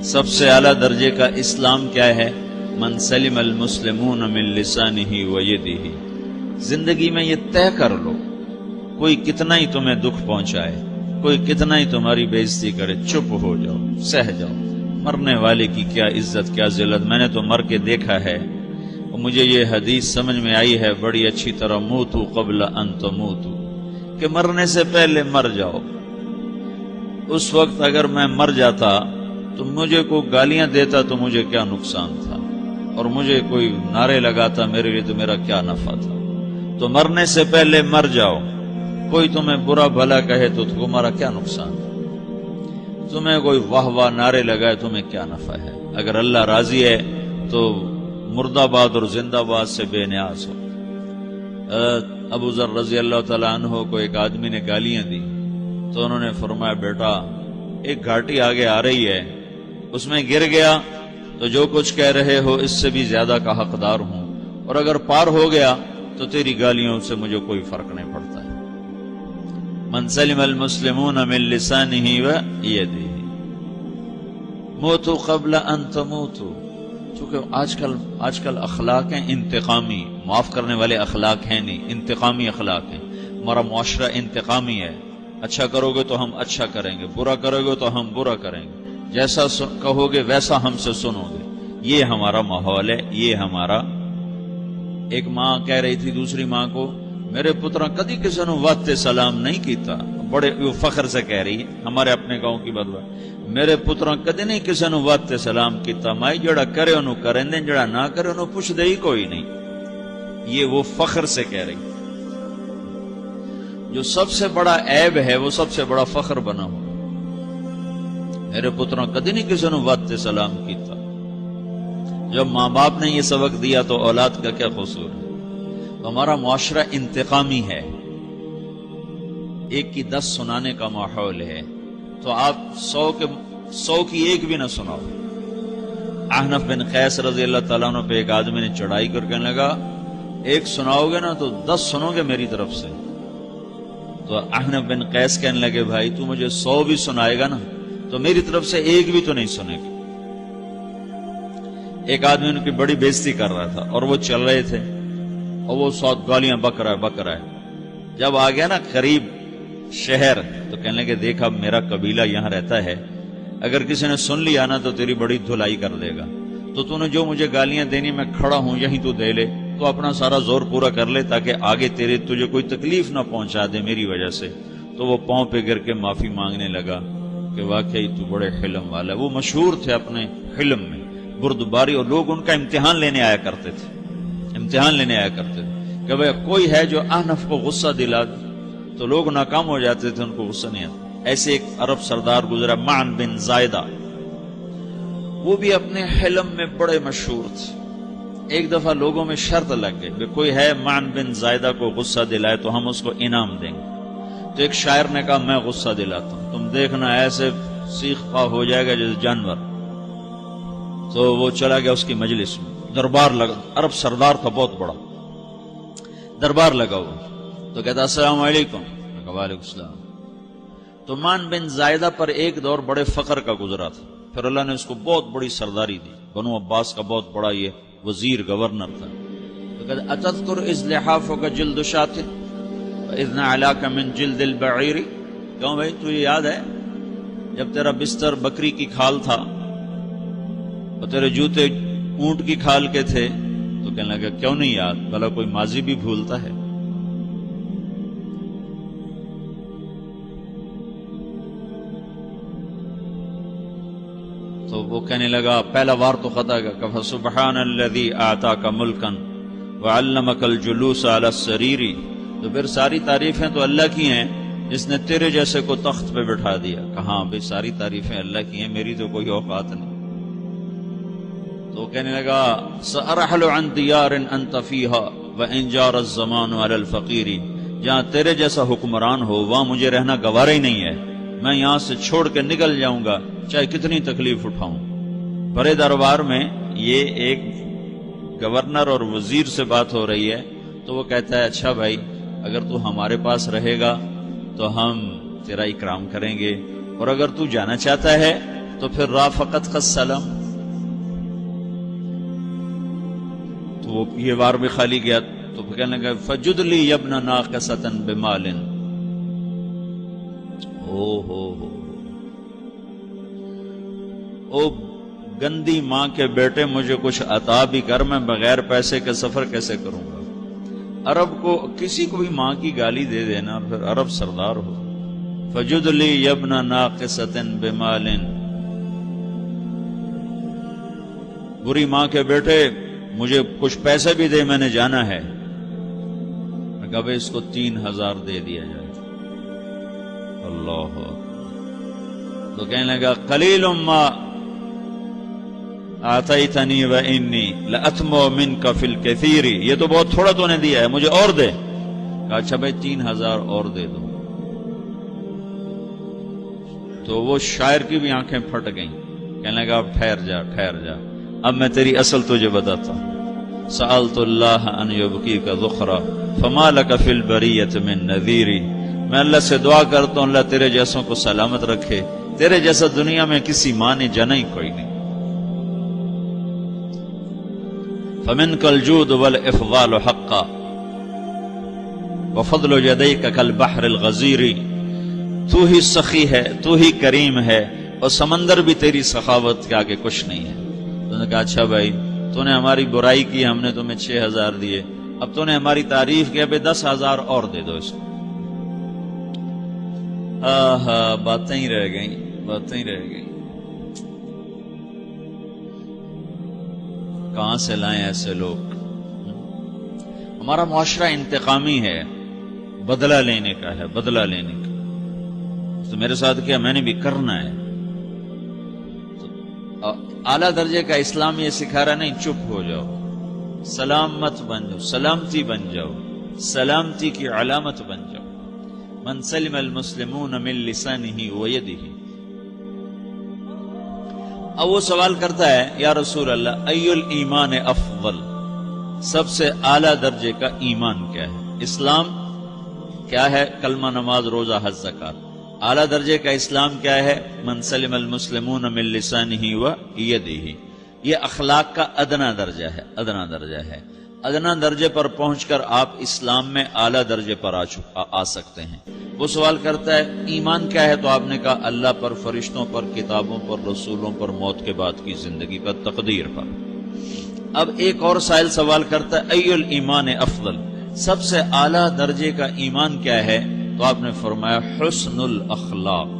سب سے اعلیٰ درجے کا اسلام کیا ہے؟ من سلم المسلمون من لسانہ و یدہ۔ زندگی میں یہ طے کر لو، کوئی کتنا ہی تمہیں دکھ پہنچائے، کوئی کتنا ہی تمہاری بےعزتی کرے، چپ ہو جاؤ، سہ جاؤ۔ مرنے والے کی کیا عزت، کیا ذلت، میں نے تو مر کے دیکھا ہے، اور مجھے یہ حدیث سمجھ میں آئی ہے بڑی اچھی طرح، موتو قبل ان تموتو، کہ مرنے سے پہلے مر جاؤ۔ اس وقت اگر میں مر جاتا تو مجھے کوئی گالیاں دیتا تو مجھے کیا نقصان تھا، اور مجھے کوئی نعرے لگاتا میرے لیے تو میرا کیا نفع تھا۔ تو مرنے سے پہلے مر جاؤ، کوئی تمہیں برا بھلا کہے تو تمہارا کیا نقصان ہے، تمہیں کوئی واہ واہ نعرے لگائے تمہیں کیا نفع ہے۔ اگر اللہ راضی ہے تو مرد آباد اور زندہ آباد سے بے نیاز ہو۔ ابو ذر رضی اللہ تعالیٰ عنہ کو ایک آدمی نے گالیاں دی تو انہوں نے فرمایا، بیٹا ایک گھاٹی آگے آ رہی ہے، اس میں گر گیا تو جو کچھ کہہ رہے ہو اس سے بھی زیادہ کا حقدار ہوں، اور اگر پار ہو گیا تو تیری گالیوں سے مجھے کوئی فرق نہیں پڑتا ہے۔ من سلم المسلمون من لسانہ و یدہ موتوا قبل ان تموتوا۔ چونکہ آج کل اخلاق ہیں انتقامی، معاف کرنے والے اخلاق ہیں نہیں، انتقامی اخلاق ہیں۔ ہمارا معاشرہ انتقامی ہے، اچھا کرو گے تو ہم اچھا کریں گے، برا کرو گے تو ہم برا کریں گے، جیسا کہو گے ویسا ہم سے سنو گے۔ یہ ہمارا ماحول ہے، یہ ہمارا۔ ایک ماں کہہ رہی تھی دوسری ماں کو، میرے پترا کدی کسی نے واسطے سلام نہیں کیتا، بڑے فخر سے کہہ رہی ہے، ہمارے اپنے گاؤں کی بات، میرے پترا کدی نہیں کسی نے واسطے سلام کیتا، مائی جڑا کرے انہوں کریں دیں، جڑا نہ کرے انہوں پوچھ دے ہی کوئی نہیں۔ یہ وہ فخر سے کہہ رہی ہے۔ جو سب سے بڑا عیب ہے وہ سب سے بڑا فخر بنا ہوا۔ میرے پتروں کدی نہیں کسی نے واسطے سلام کیتا۔ جب ماں باپ نے یہ سبق دیا تو اولاد کا کیا قصور ہے؟ تو ہمارا معاشرہ انتقامی ہے، ایک کی 10 سنانے کا ماحول ہے، تو آپ 100 کی ایک بھی نہ سناؤ۔ احنف بن قیس رضی اللہ تعالیٰ عنہ پہ ایک آدمی نے چڑھائی کر کہنے لگا، ایک سناؤ گے نا تو 10 سنو گے میری طرف سے۔ تو احنف بن قیس کہنے لگے، بھائی تو مجھے 100 بھی سنائے گا نا تو میری طرف سے ایک بھی تو نہیں سنے گا۔ ایک آدمی ان کی بڑی بےزتی کر رہا تھا اور وہ چل رہے تھے اور وہ 100 گالیاں بک رہا ہے۔ جب آ گیا نا قریب شہر تو کہنے لگے، دیکھا میرا قبیلہ یہاں رہتا ہے، اگر کسی نے سن لیا نا تو تیری بڑی دھلائی کر دے گا، تو نے جو مجھے گالیاں دینی میں کھڑا ہوں یہیں تو دے لے، تو اپنا سارا زور پورا کر لے تاکہ آگے تجھے کوئی تکلیف نہ پہنچا دے میری وجہ سے۔ تو وہ پاؤں پہ گر کے معافی مانگنے لگا کہ واقعی تو بڑے حلم والا ہے۔ وہ مشہور تھے اپنے حلم میں، بردباری، اور لوگ ان کا امتحان لینے آیا کرتے تھے کہ بھئی کوئی ہے جو احنف کو غصہ دلا دے، تو لوگ ناکام ہو جاتے تھے، ان کو غصہ نہیں آتا۔ ایسے ایک عرب سردار گزرا معن بن زائدہ، وہ بھی اپنے حلم میں بڑے مشہور تھے۔ ایک دفعہ لوگوں میں شرط لگ گئی کہ کوئی ہے معن بن زائدہ کو غصہ دلائے تو ہم اس کو انعام دیں گے۔ تو ایک شاعر نے کہا، میں غصہ دلاتا ہوں، تم دیکھنا ایسے سیخ پا ہو جائے گا جیسے جانور۔ تو وہ چلا گیا اس کی مجلس میں، دربار لگا، عرب سردار تھا بہت بڑا، دربار لگا ہوا، تو کہتا السلام علیکم، وعلیکم السلام۔ تو معن بن زائدہ پر ایک دور بڑے فقر کا گزرا تھا، پھر اللہ نے اس کو بہت بڑی سرداری دی، بنو عباس کا بہت بڑا یہ وزیر گورنر تھا۔ تو کہتا اتذکر اذ لحافک جلد شاۃ واذ نعلاک من جلد البعیر، کیوں بھائی تجھے یاد ہے جب تیرا بستر بکری کی کھال تھا اور تیرے جوتے اونٹ کی کھال کے تھے؟ تو کہنے لگا کیوں نہیں یاد، بھلا کوئی ماضی بھی بھولتا ہے؟ تو وہ کہنے لگا، پہلا وار تو خطا گیا، کہ فسبحان الذی آتاک ملکا وعلمک الجلوس علی السریر۔ تو پھر ساری تعریفیں تو اللہ کی ہیں جس نے تیرے جیسے کو تخت پہ بٹھا دیا۔ کہاں بھئی ساری تعریفیں اللہ کی ہیں، میری تو کوئی اوقات نہیں۔ تو کہنے لگا، سأرحل عن دیار انت فیہا وان جار الزمان علی الفقیر، جہاں تیرے جیسا حکمران ہو وہاں مجھے رہنا گوارا ہی نہیں ہے، میں یہاں سے چھوڑ کے نکل جاؤں گا چاہے کتنی تکلیف اٹھاؤں۔ بڑے دربار میں یہ ایک گورنر اور وزیر سے بات ہو رہی ہے، تو وہ کہتا ہے اچھا بھائی اگر تو ہمارے پاس رہے گا تو ہم تیرا اکرام کریں گے، اور اگر تو جانا چاہتا ہے تو پھر رافقت کا سلام، تو وہ یہ بار بھی خالی گیا تو پھر کہنے لگا فجد لی یبن ناقصۃ بمال، او گندی ماں کے بیٹے مجھے کچھ عطا بھی کر، میں بغیر پیسے کے سفر کیسے کروں گا؟ عرب کو کسی کو بھی ماں کی گالی دے دینا پھر عرب سردار ہو. فجد لی یبن ناقصۃ بمال، بری ماں کے بیٹے مجھے کچھ پیسے بھی دے، میں نے جانا ہے. میں کہا بھائی اس کو 3000 دے دیا جائے. اللہ، تو کہنے لگا قلیل ما آتیتنی و انی لأطمع منک فی الکثیر، یہ تو بہت تھوڑا تو نے دیا ہے، مجھے اور دے. کہا اچھا بھائی 3000 اور دے دو. تو وہ شاعر کی بھی آنکھیں پھٹ گئیں. کہنے لگا اب ٹھہر جا ٹھہر جا، اب میں تیری اصل تجھے بتاتا ہوں. سألت اللہ ان یبقیک ذخرا فما لک فی البریۃ من نذیر، میں اللہ سے دعا کرتا ہوں اللہ تیرے جیسوں کو سلامت رکھے، تیرے جیسا دنیا میں کسی ماں نے جنا ہی کوئی نہیں. فمنک الجود والافضال حقا وفضل یدیک کالبحر الغزیر، تو ہی سخی ہے، تو ہی کریم ہے، اور سمندر بھی تیری سخاوت کے آگے کچھ نہیں ہے. تو نے کہا اچھا بھائی تو نے ہماری برائی کی، ہم نے تمہیں 6000 دیے، اب تو نے ہماری تعریف کی، اب 10,000 اور دے دو اس کو. باتیں ہی رہ گئیں، باتیں ہی رہ گئیں. کہاں سے لائیں ایسے لوگ؟ ہمارا معاشرہ انتقامی ہے، بدلہ لینے کا ہے، بدلہ لینے کا. تو میرے ساتھ کیا میں نے بھی کرنا ہے. اعلیٰ درجے کا اسلام یہ سکھا رہا نہیں چپ ہو جاؤ، سلام مت بن جاؤ، سلامتی بن جاؤ، سلامتی کی علامت بن جاؤ. من سلم المسلمون من لسانہ ویدہ. اب وہ سوال کرتا ہے یا رسول اللہ ای الایمان افضل، سب سے اعلیٰ درجے کا ایمان کیا ہے؟ اسلام کیا ہے؟ کلمہ، نماز، روزہ، حج، زکات. اعلیٰ درجے کا اسلام کیا ہے؟ من سلم المسلمون من لسانہ و یدہ. یہ اخلاق کا ادنا درجہ ہے، ادنا درجہ ہے. ادنا درجے پر پہنچ کر آپ اسلام میں اعلیٰ درجے پر آ سکتے ہیں. وہ سوال کرتا ہے ایمان کیا ہے؟ تو آپ نے کہا اللہ پر، فرشتوں پر، کتابوں پر، رسولوں پر، موت کے بعد کی زندگی پر، تقدیر پر. اب ایک اور سائل سوال کرتا ہے ای الایمان افضل، سب سے اعلیٰ درجے کا ایمان کیا ہے؟ تو آپ نے فرمایا حسن الاخلاق،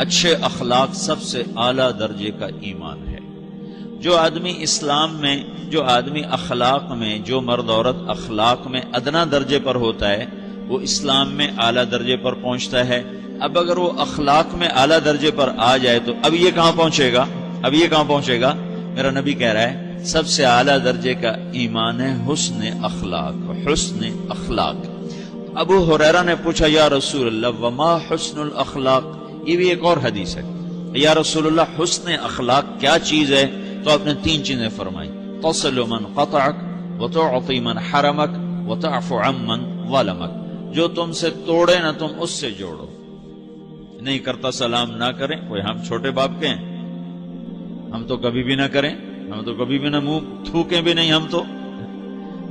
اچھے اخلاق سب سے اعلیٰ درجے کا ایمان ہے. جو آدمی اسلام میں، جو آدمی اخلاق میں، جو مرد عورت اخلاق میں ادنا درجے پر ہوتا ہے وہ اسلام میں اعلیٰ درجے پر پہنچتا ہے. اب اگر وہ اخلاق میں اعلیٰ درجے پر آ جائے تو اب یہ کہاں پہنچے گا؟ اب یہ کہاں پہنچے گا؟ میرا نبی کہہ رہا ہے سب سے اعلیٰ درجے کا ایمان ہے حسن اخلاق، حسن اخلاق. ابو ہریرہ نے پوچھا یا رسول اللہ وما حسن الاخلاق، یہ بھی ایک اور حدیث ہے. یا رسول اللہ حسن اخلاق کیا چیز ہے؟ تو آپ نے 3 چیزیں فرمائی، تصل من قطعک وتعطی من حرمک وتعفو عمن ظلمک. جو تم سے توڑے نہ تم اس سے جوڑو. نہیں کرتا سلام نہ کریں، کوئی ہم چھوٹے باپ کے ہیں؟ ہم تو کبھی بھی نہ کریں، ہم تو کبھی بھی نہ منہ تھوکیں بھی نہیں ہم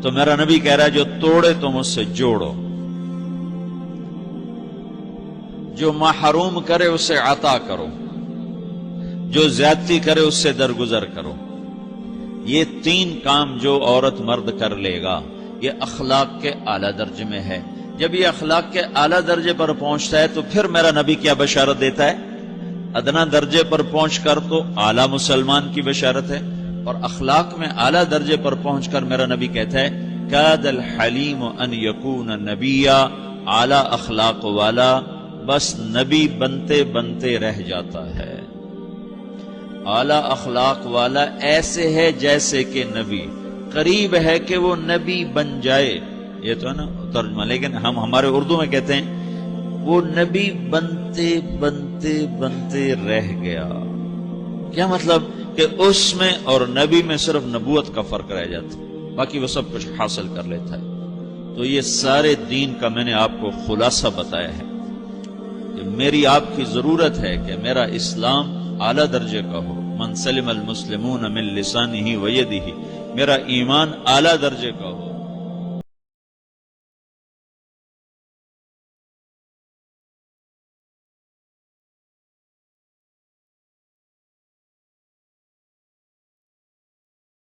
تو میرا نبی کہہ رہا ہے جو توڑے تم اس سے جوڑو، جو محروم کرے اسے عطا کرو، جو زیادتی کرے اس سے درگزر کرو. یہ 3 کام جو عورت مرد کر لے گا یہ اخلاق کے اعلیٰ درجے میں ہے. جب یہ اخلاق کے اعلیٰ درجے پر پہنچتا ہے تو پھر میرا نبی کیا بشارت دیتا ہے؟ ادنا درجے پر پہنچ کر تو اعلیٰ مسلمان کی بشارت ہے، اور اخلاق میں اعلیٰ درجے پر پہنچ کر میرا نبی کہتا ہے کاد الحلیم ان یکون نبیا، اعلیٰ اخلاق والا بس نبی بنتے بنتے رہ جاتا ہے. اعلیٰ اخلاق والا ایسے ہے جیسے کہ نبی، قریب ہے کہ وہ نبی بن جائے. یہ تو ہے نا ترجمہ، لیکن ہم ہمارے اردو میں کہتے ہیں وہ نبی بنتے بنتے بنتے رہ گیا. کیا مطلب؟ کہ اس میں اور نبی میں صرف نبوت کا فرق رہ جاتا، باقی وہ سب کچھ حاصل کر لیتا ہے. تو یہ سارے دین کا میں نے آپ کو خلاصہ بتایا ہے کہ میری آپ کی ضرورت ہے کہ میرا اسلام اعلیٰ درجے کا ہو، من سلم المسلمون من لسانہ و یدہ، میرا ایمان اعلیٰ درجے کا ہو،